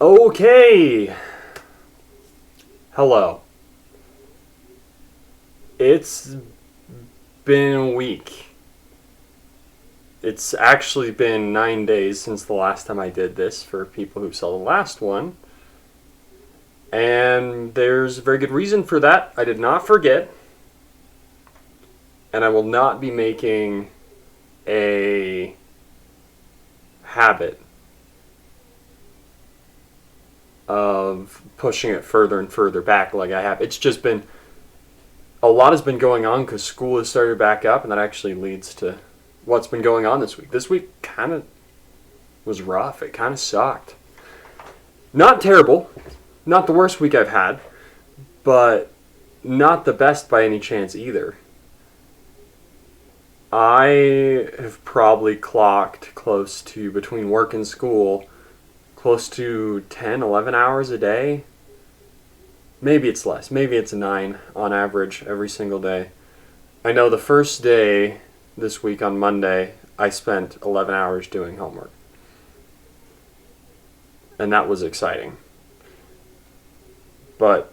Okay. Hello. It's been a week. It's actually been 9 days since the last time I did this for people who saw the last one. And there's a very good reason for that. I did not forget. And I will not be making a habit of pushing it further and further back like I have. It's just been a lot has been going on because school has started back up, and that actually leads to what's been going on this week. This week kind of was rough. It kind of sucked. Not terrible, not the worst week I've had, but not the best by any chance either. I have probably clocked close to, between work and school, close to 10, 11 hours a day. Maybe it's less. Maybe it's 9 on average every single day. I know the first day this week on Monday, I spent 11 hours doing homework. And that was exciting. But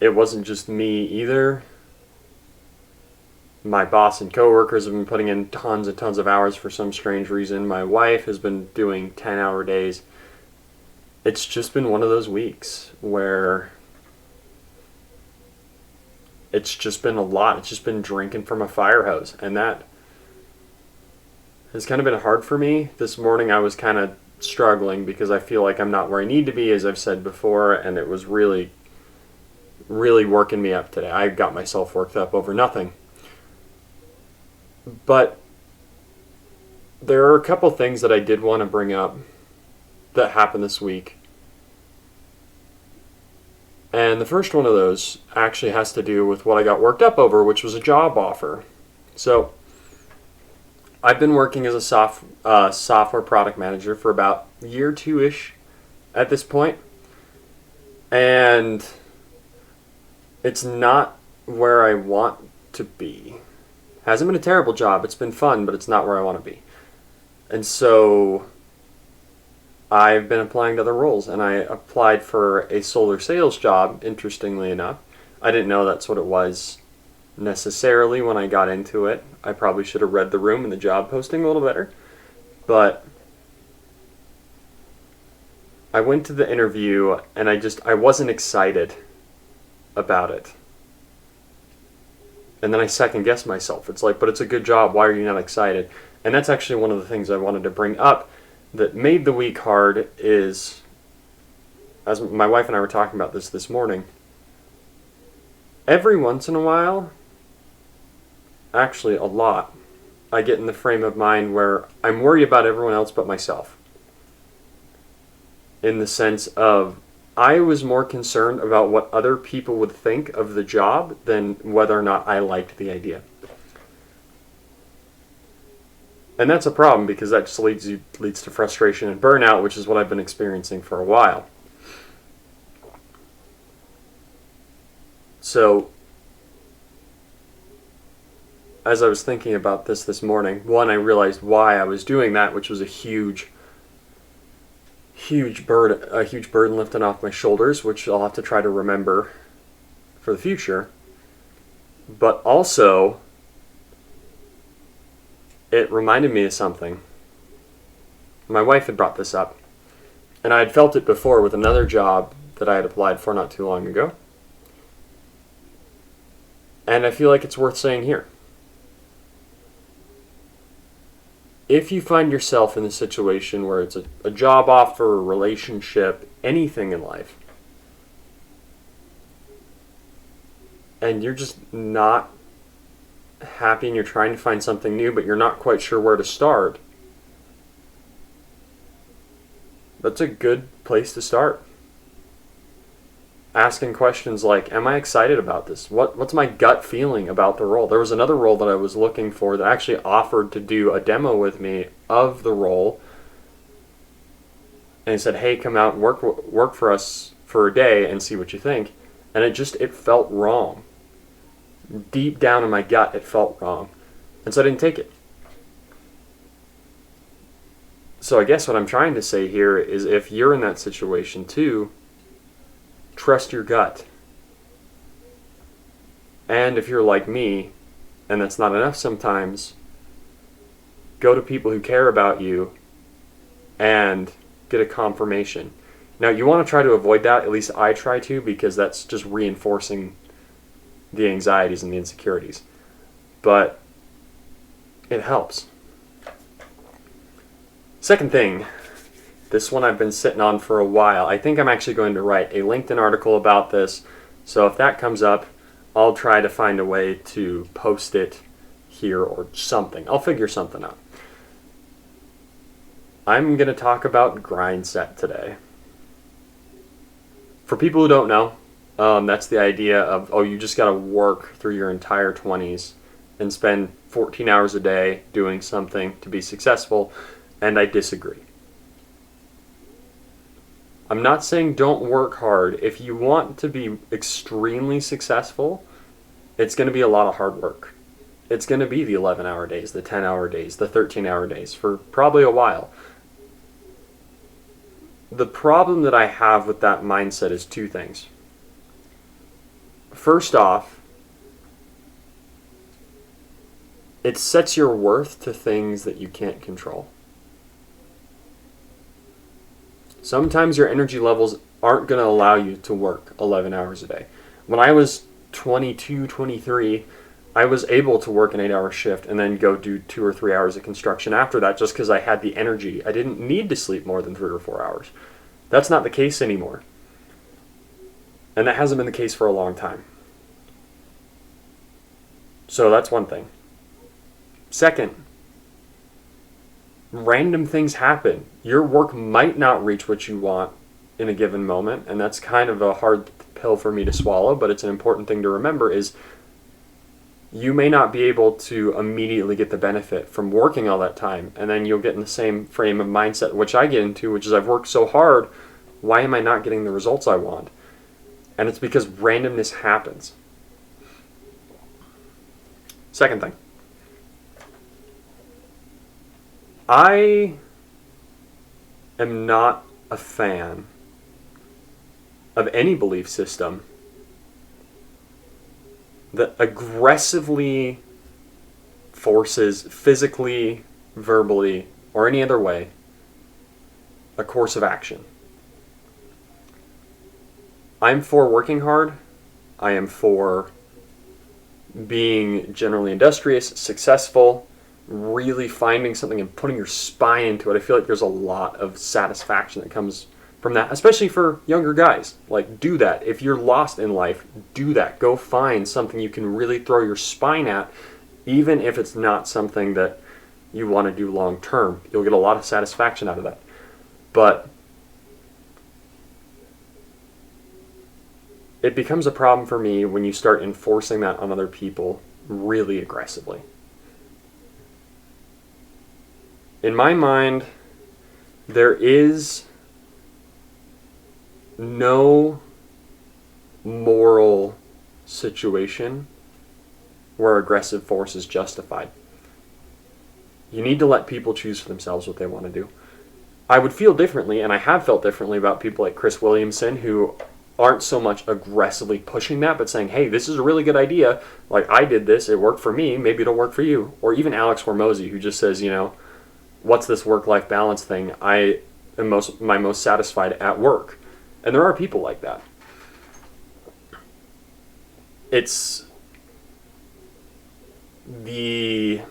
it wasn't just me either. My boss and coworkers have been putting in tons and tons of hours for some strange reason. My wife has been doing 10-hour days. It's just been one of those weeks where it's just been a lot. It's just been drinking from a fire hose. And that has kind of been hard for me. This morning I was kind of struggling because I feel like I'm not where I need to be, as I've said before, and it was really, really working me up today. I got myself worked up over nothing. But there are a couple things that I did want to bring up that happened this week. And the first one of those actually has to do with what I got worked up over, which was a job offer. So I've been working as a software product manager for about a year or two-ish at this point. And it's not where I want to be. Hasn't been a terrible job. It's been fun, but it's not where I want to be. And so I've been applying to other roles, and I applied for a solar sales job, interestingly enough. I didn't know that's what it was necessarily when I got into it. I probably should have read the room and the job posting a little better. But I went to the interview, and I wasn't excited about it. And then I second-guessed myself. It's like, but it's a good job. Why are you not excited? And that's actually one of the things I wanted to bring up that made the week hard is, as my wife and I were talking about this morning, every once in a while, actually a lot, I get in the frame of mind where I'm worried about everyone else but myself. In the sense of, I was more concerned about what other people would think of the job than whether or not I liked the idea. And that's a problem because that just leads to frustration and burnout, which is what I've been experiencing for a while. So, as I was thinking about this morning, one, I realized why I was doing that, which was a huge burden lifted off my shoulders, which I'll have to try to remember for the future. But also, it reminded me of something. My wife had brought this up, and I had felt it before with another job that I had applied for not too long ago. And I feel like it's worth saying here. If you find yourself in a situation where it's a job offer, a relationship, anything in life, and you're just not happy and you're trying to find something new, but you're not quite sure where to start, that's a good place to start. Asking questions like, am I excited about this? What's my gut feeling about the role? There was another role that I was looking for that actually offered to do a demo with me of the role. And he said, hey, come out and work for us for a day and see what you think. And it felt wrong. Deep down in my gut, it felt wrong. And so I didn't take it. So I guess what I'm trying to say here is if you're in that situation too, trust your gut. And if you're like me, and that's not enough sometimes, go to people who care about you and get a confirmation. Now, you want to try to avoid that, at least I try to, because that's just reinforcing the anxieties and the insecurities. But it helps. Second thing, this one I've been sitting on for a while. I think I'm actually going to write a LinkedIn article about this. So if that comes up, I'll try to find a way to post it here or something. I'll figure something out. I'm going to talk about Grindset today. For people who don't know, that's the idea of, you just got to work through your entire 20s and spend 14 hours a day doing something to be successful, and I disagree. I'm not saying don't work hard. If you want to be extremely successful, it's going to be a lot of hard work. It's going to be the 11-hour days, the 10-hour days, the 13-hour days for probably a while. The problem that I have with that mindset is two things. First off, it sets your worth to things that you can't control. Sometimes your energy levels aren't going to allow you to work 11 hours a day. When I was 22, 23, I was able to work an 8-hour shift and then go do 2 or 3 hours of construction after that just because I had the energy. I didn't need to sleep more than 3 or 4 hours. That's not the case anymore. And that hasn't been the case for a long time. So that's one thing. Second, random things happen. Your work might not reach what you want in a given moment, and that's kind of a hard pill for me to swallow, but it's an important thing to remember is you may not be able to immediately get the benefit from working all that time, and then you'll get in the same frame of mindset, which I get into, which is I've worked so hard, why am I not getting the results I want? And it's because randomness happens. Second thing. I am not a fan of any belief system that aggressively forces, physically, verbally, or any other way, a course of action. I'm for working hard. I am for being generally industrious, successful, really finding something and putting your spine into it. I feel like there's a lot of satisfaction that comes from that, especially for younger guys. Like, do that. If you're lost in life, do that. Go find something you can really throw your spine at, even if it's not something that you want to do long term. You'll get a lot of satisfaction out of that. But it becomes a problem for me when you start enforcing that on other people really aggressively. In my mind, there is no moral situation where aggressive force is justified. You need to let people choose for themselves what they want to do. I would feel differently, and I have felt differently about people like Chris Williamson, who aren't so much aggressively pushing that, but saying, hey, this is a really good idea. Like, I did this, it worked for me, maybe it'll work for you. Or even Alex Hormozy, who just says, what's this work-life balance thing? I am my most satisfied at work. And there are people like that. It's the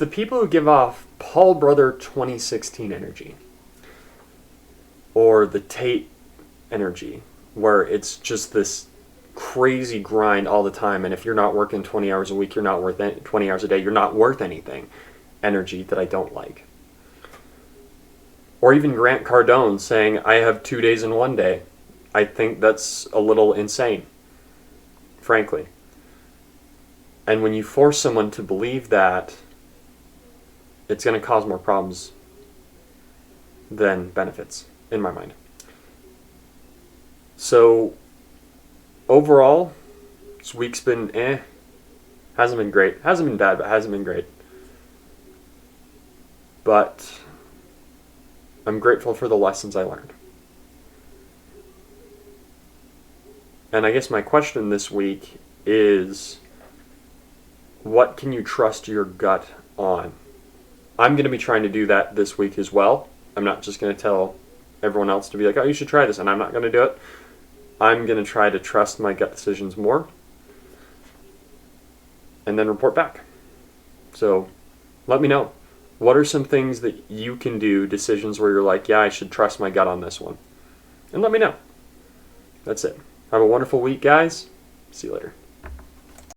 people who give off Paul Brother 2016 energy, or the Tate energy, where it's just this crazy grind all the time, and if you're not working 20 hours a week, you're not worth 20 hours a day, you're not worth anything. Energy that I don't like. Or even Grant Cardone saying, I have 2 days in 1 day. I think that's a little insane, frankly. And when you force someone to believe that, it's going to cause more problems than benefits, in my mind. So, overall, this week's been Hasn't been great. Hasn't been bad, but hasn't been great. But I'm grateful for the lessons I learned. And I guess my question this week is, what can you trust your gut on? I'm going to be trying to do that this week as well. I'm not just going to tell everyone else to be like, oh, you should try this, and I'm not going to do it. I'm going to try to trust my gut decisions more and then report back. So let me know. What are some things that you can do, decisions where you're like, yeah, I should trust my gut on this one? And let me know. That's it. Have a wonderful week, guys. See you later.